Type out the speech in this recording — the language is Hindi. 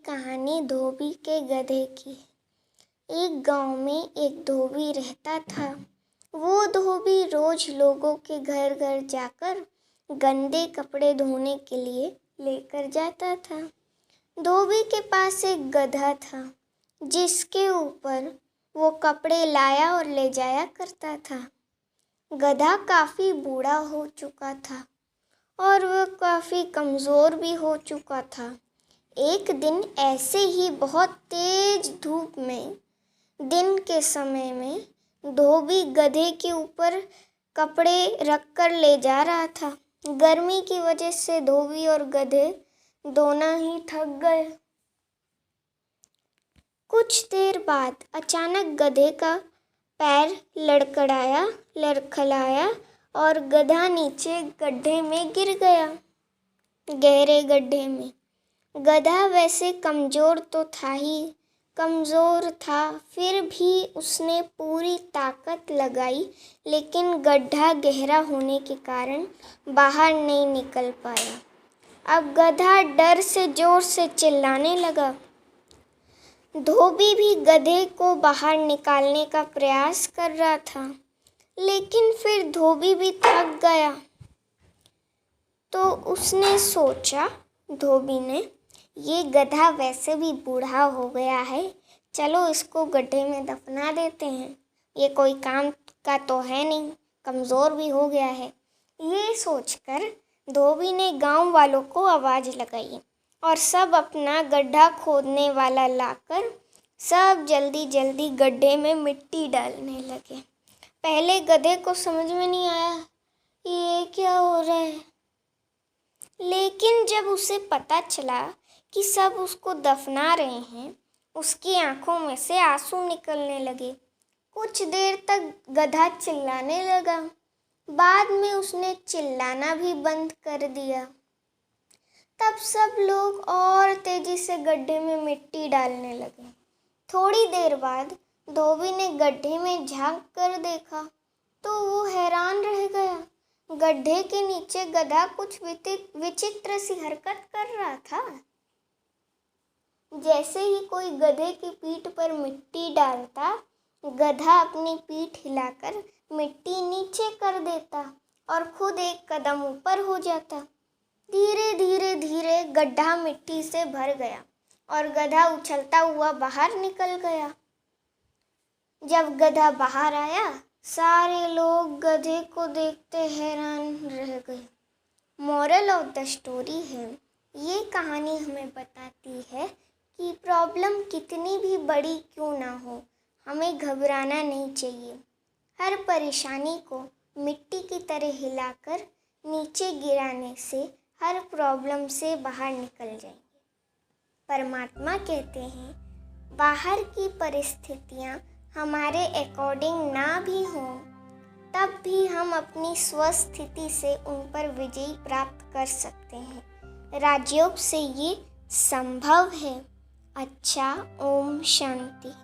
कहानी धोबी के गधे की है। एक गांव में एक धोबी रहता था। वो धोबी रोज लोगों के घर घर जाकर गंदे कपड़े धोने के लिए लेकर जाता था। धोबी के पास एक गधा था जिसके ऊपर वो कपड़े लाया और ले जाया करता था। गधा काफ़ी बूढ़ा हो चुका था और वह काफ़ी कमज़ोर भी हो चुका था। एक दिन ऐसे ही बहुत तेज धूप में दिन के समय में धोबी गधे के ऊपर कपड़े रख कर ले जा रहा था। गर्मी की वजह से धोबी और गधे दोनों ही थक गए। कुछ देर बाद अचानक गधे का पैर लड़खड़ाया और गधा नीचे गड्ढे में गिर गया। गहरे गड्ढे में गधा वैसे कमज़ोर तो कमज़ोर था, फिर भी उसने पूरी ताकत लगाई, लेकिन गड्ढा गहरा होने के कारण बाहर नहीं निकल पाया। अब गधा डर से ज़ोर से चिल्लाने लगा। धोबी भी गधे को बाहर निकालने का प्रयास कर रहा था, लेकिन फिर धोबी भी थक गया। तो उसने सोचा, धोबी ने, ये गधा वैसे भी बूढ़ा हो गया है, चलो इसको गड्ढे में दफना देते हैं। ये कोई काम का तो है नहीं, कमज़ोर भी हो गया है। ये सोचकर धोबी ने गांव वालों को आवाज़ लगाई और सब अपना गड्ढा खोदने वाला लाकर सब जल्दी जल्दी गड्ढे में मिट्टी डालने लगे। पहले गधे को समझ में नहीं आया ये क्या हो रहा है, लेकिन जब उसे पता चला कि सब उसको दफना रहे हैं, उसकी आंखों में से आंसू निकलने लगे। कुछ देर तक गधा चिल्लाने लगा, बाद में उसने चिल्लाना भी बंद कर दिया। तब सब लोग और तेजी से गड्ढे में मिट्टी डालने लगे। थोड़ी देर बाद धोबी ने गड्ढे में झांक कर देखा तो वो हैरान रह गया। गड्ढे के नीचे गधा कुछ विचित्र सी हरकत कर रहा था। जैसे ही कोई गधे की पीठ पर मिट्टी डालता, गधा अपनी पीठ हिलाकर मिट्टी नीचे कर देता और खुद एक कदम ऊपर हो जाता। धीरे गड्ढा मिट्टी से भर गया और गधा उछलता हुआ बाहर निकल गया। जब गधा बाहर आया, सारे लोग गधे को देखते हैरान रह गए। मोरल ऑफ द स्टोरी है, ये कहानी हमें बताती है कि प्रॉब्लम कितनी भी बड़ी क्यों ना हो, हमें घबराना नहीं चाहिए। हर परेशानी को मिट्टी की तरह हिलाकर नीचे गिराने से हर प्रॉब्लम से बाहर निकल जाएंगे। परमात्मा कहते हैं, बाहर की परिस्थितियाँ हमारे अकॉर्डिंग ना भी हों, तब भी हम अपनी स्वस्थिति से उन पर विजय प्राप्त कर सकते हैं। राजयोग से ये संभव है। अच्छा, ओम शांति।